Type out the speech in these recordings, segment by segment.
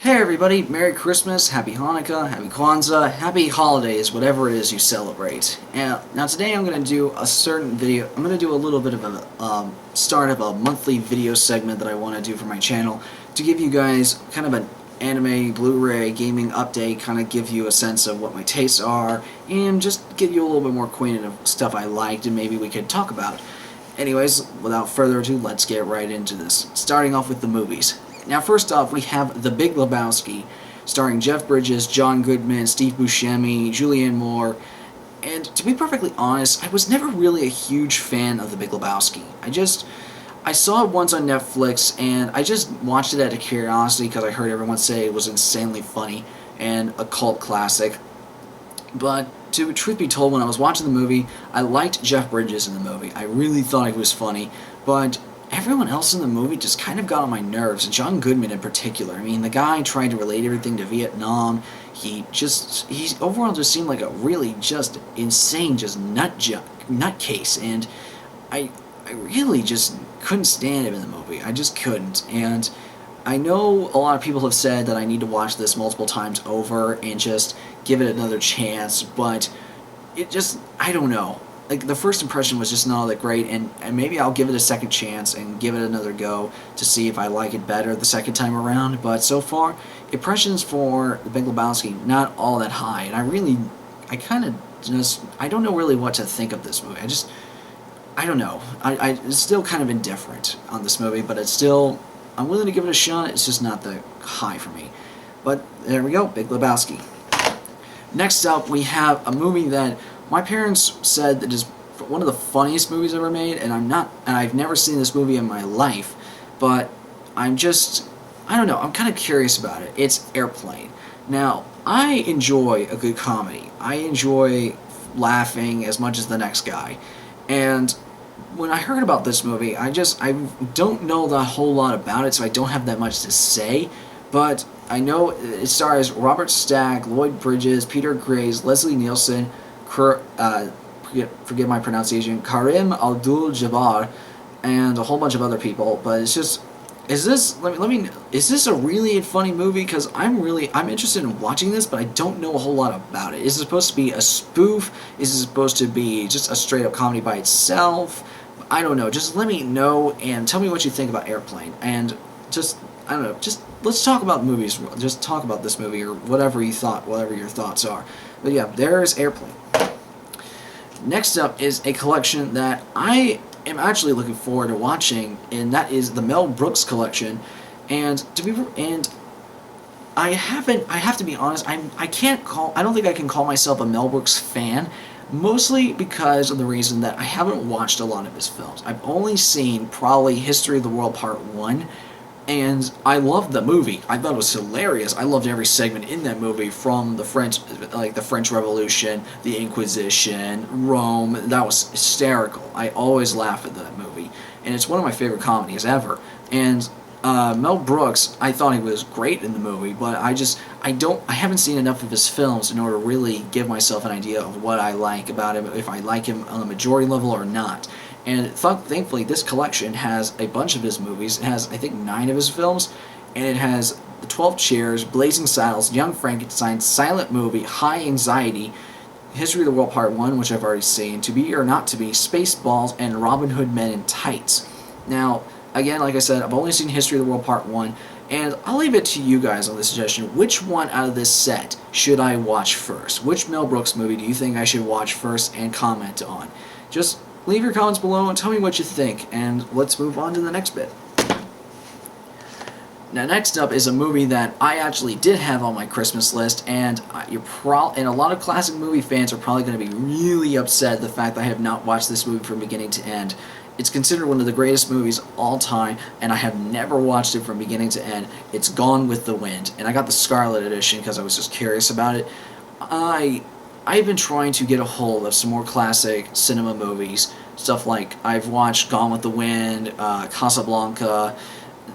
Hey everybody, Merry Christmas, Happy Hanukkah, Happy Kwanzaa, Happy Holidays, whatever it is you celebrate. And now today I'm going to do a certain video. I'm going to do a little bit of a start of a monthly video segment that I want to do for my channel to give you guys kind of an anime, Blu-ray, gaming update, kind of give you a sense of what my tastes are, and just get you a little bit more acquainted of stuff I liked and maybe we could talk about. Anyways, without further ado, let's get right into this. Starting off with the movies. Now, first off, we have The Big Lebowski, starring Jeff Bridges, John Goodman, Steve Buscemi, Julianne Moore, and to be perfectly honest, I was never really a huge fan of The Big Lebowski. I saw it once on Netflix, and I just watched it out of curiosity because I heard everyone say it was insanely funny and a cult classic. But to truth be told, when I was watching the movie, I liked Jeff Bridges in the movie. I really thought he was funny, but everyone else in the movie just kind of got on my nerves, and John Goodman in particular. I mean, the guy tried to relate everything to Vietnam. He overall just seemed like a really just insane, just nutcase, and I really just couldn't stand him in the movie. I just couldn't, and I know a lot of people have said that I need to watch this multiple times over and just give it another chance, but I don't know. Like, the first impression was just not all that great, and maybe I'll give it a second chance and give it another go to see if I like it better the second time around, but so far, impressions for The Big Lebowski, not all that high, and I don't know really what to think of this movie. I don't know. It's still kind of indifferent on this movie, but I'm willing to give it a shot. It's just not the high for me. But there we go, Big Lebowski. Next up, we have a movie that my parents said that is one of the funniest movies ever made, and I've never seen this movie in my life, but I don't know, I'm kind of curious about it. It's Airplane. Now, I enjoy a good comedy. I enjoy laughing as much as the next guy, and when I heard about this movie, I don't know a whole lot about it, so I don't have that much to say, but I know it stars Robert Stack, Lloyd Bridges, Peter Graves, Leslie Nielsen, forget my pronunciation, Karim Abdul-Jabbar, and a whole bunch of other people, but it's just, is this a really funny movie? Because I'm interested in watching this, but I don't know a whole lot about it. Is it supposed to be a spoof? Is it supposed to be just a straight up comedy by itself? I don't know. Just let me know and tell me what you think about Airplane. And I don't know, just let's talk about movies. Just talk about this movie or whatever your thoughts are. But yeah, there's Airplane. Next up is a collection that I am actually looking forward to watching, and that is the Mel Brooks collection. And I have to be honest, I don't think I can call myself a Mel Brooks fan, mostly because of the reason that I haven't watched a lot of his films. I've only seen probably History of the World Part 1, and I loved the movie. I thought it was hilarious. I loved every segment in that movie, from the French Revolution, the Inquisition, Rome. That was hysterical. I always laugh at that movie, and it's one of my favorite comedies ever. And Mel Brooks, I thought he was great in the movie, but I haven't seen enough of his films in order to really give myself an idea of what I like about him, if I like him on a majority level or not. And thankfully, this collection has a bunch of his movies. It has, I think, 9 of his films, and it has The 12 Chairs, Blazing Saddles, Young Frankenstein, Silent Movie, High Anxiety, History of the World Part 1, which I've already seen, To Be or Not to Be, Spaceballs, and Robin Hood Men in Tights. Now, again, like I said, I've only seen History of the World Part 1, and I'll leave it to you guys on this suggestion. Which one out of this set should I watch first? Which Mel Brooks movie do you think I should watch first and comment on? Just leave your comments below and tell me what you think, and let's move on to the next bit. Now, next up is a movie that I actually did have on my Christmas list, and and a lot of classic movie fans are probably going to be really upset at the fact that I have not watched this movie from beginning to end. It's considered one of the greatest movies of all time, and I have never watched it from beginning to end. It's Gone with the Wind, and I got the Scarlet Edition because I was just curious about it. I've been trying to get a hold of some more classic cinema movies, stuff like I've watched Gone with the Wind, Casablanca.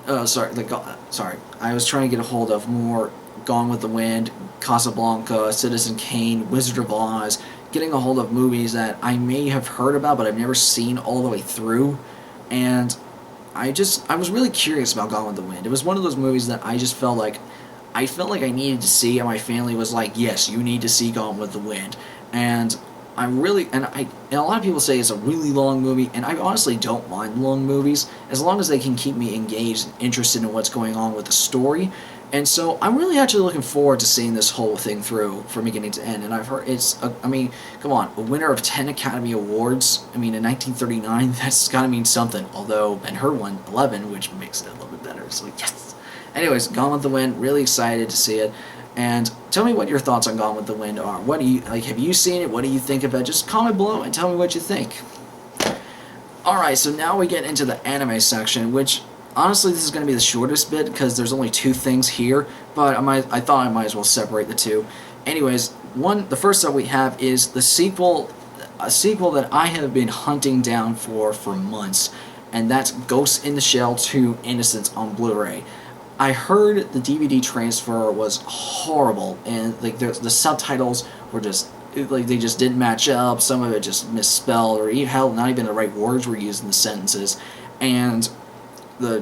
I was trying to get a hold of more Gone with the Wind, Casablanca, Citizen Kane, Wizard of Oz, getting a hold of movies that I may have heard about but I've never seen all the way through, and I was really curious about Gone with the Wind. It was one of those movies that I just felt like I felt like I needed to see, and my family was like, yes, you need to see Gone with the Wind. And and a lot of people say it's a really long movie, and I honestly don't mind long movies, as long as they can keep me engaged and interested in what's going on with the story. And so I'm really actually looking forward to seeing this whole thing through from beginning to end. And I've heard I mean, come on, a winner of 10 Academy Awards, I mean, in 1939, that's gotta mean something. Although Ben-Hur won 11, which makes it a little bit better, so yes! Anyways, Gone with the Wind, really excited to see it. And tell me what your thoughts on Gone with the Wind are. What do you, like, have you seen it? What do you think of it? Just comment below and tell me what you think. Alright, so now we get into the anime section, which honestly, this is going to be the shortest bit because there's only 2 things here, but I thought I might as well separate the 2. Anyways, the first that we have is the sequel, a sequel that I have been hunting down for months, and that's Ghost in the Shell 2: Innocence on Blu-ray. I heard the DVD transfer was horrible, and like the subtitles were just like they just didn't match up. Some of it just misspelled, or hell, not even the right words were used in the sentences, and the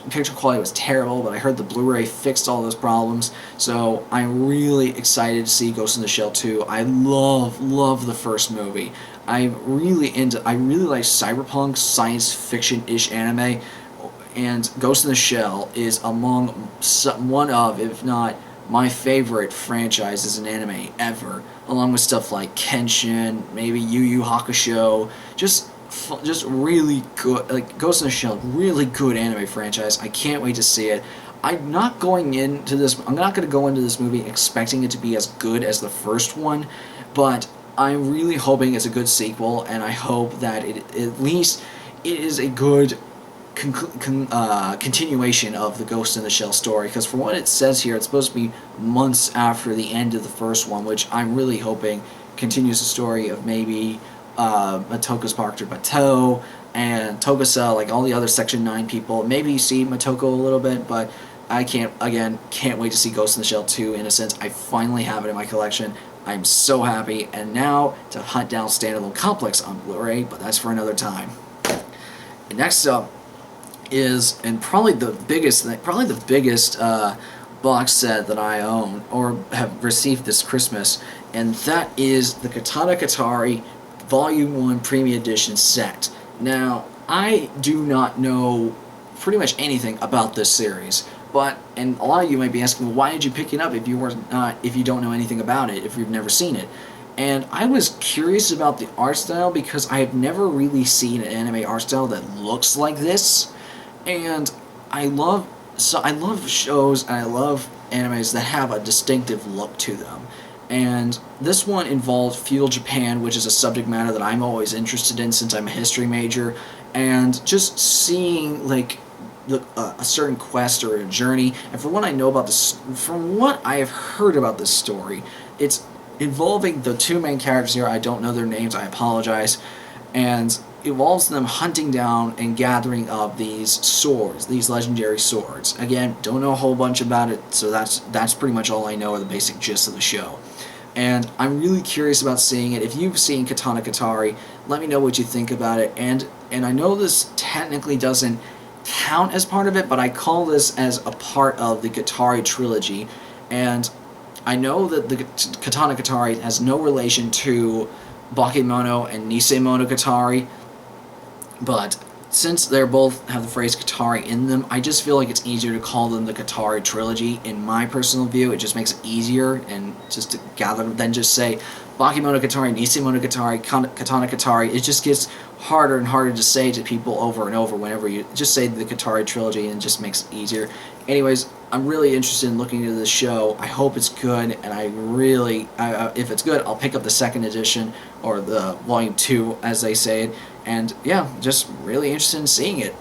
picture quality was terrible. But I heard the Blu-ray fixed all those problems, so I'm really excited to see Ghost in the Shell 2. I love the first movie. I really like cyberpunk science fiction-ish anime. And Ghost in the Shell is among one of, if not my favorite franchises in anime ever, along with stuff like Kenshin, maybe Yu Yu Hakusho, just really good, like Ghost in the Shell, really good anime franchise. I can't wait to see it. I'm not going to go into this movie expecting it to be as good as the first one, but I'm really hoping it's a good sequel, and I hope that at least it is a good continuation of the Ghost in the Shell story, because from what it says here, it's supposed to be months after the end of the first one, which I'm really hoping continues the story of maybe Matoko's Parker Bateau and Togusa, like all the other Section 9 people. Maybe you see Motoko a little bit, but I can't wait to see Ghost in the Shell 2: Innocence. I finally have it in my collection. I'm so happy, and now to hunt down Standalone Complex on Blu-ray, but that's for another time. And next up is, and probably the biggest box set that I own or have received this Christmas, and that is the Katana Katari Volume 1 Premium Edition set. Now, I do not know pretty much anything about this series, and a lot of you might be asking, well, why did you pick it up if you don't know anything about it, if you've never seen it? And I was curious about the art style because I have never really seen an anime art style that looks like this. And I love shows and I love animes that have a distinctive look to them. And this one involved feudal Japan, which is a subject matter that I'm always interested in since I'm a history major. And just seeing like a certain quest or a journey, and from what I know about this, from what I have heard about this story, it's involving the 2 main characters here. I don't know their names, I apologize. And involves them hunting down and gathering up these swords, these legendary swords. Again, don't know a whole bunch about it, so that's pretty much all I know of the basic gist of the show. And I'm really curious about seeing it. If you've seen Katana Katari, let me know what you think about it. And I know this technically doesn't count as part of it, but I call this as a part of the Katari trilogy. And I know that the Katana Katari has no relation to Bakemono and Nisemono Katari, but since they both have the phrase Katari in them, I just feel like it's easier to call them the Katari trilogy. In my personal view, it just makes it easier and just to gather than just say Bakemono Katari, Nisemono Katari, Katana Katari. It just gets harder and harder to say to people over and over whenever you just say the Katari trilogy, and it just makes it easier. Anyways, I'm really interested in looking into this show. I hope it's good, and if it's good, I'll pick up the 2nd edition, or the Volume 2, as they say it. And yeah, just really interested in seeing it.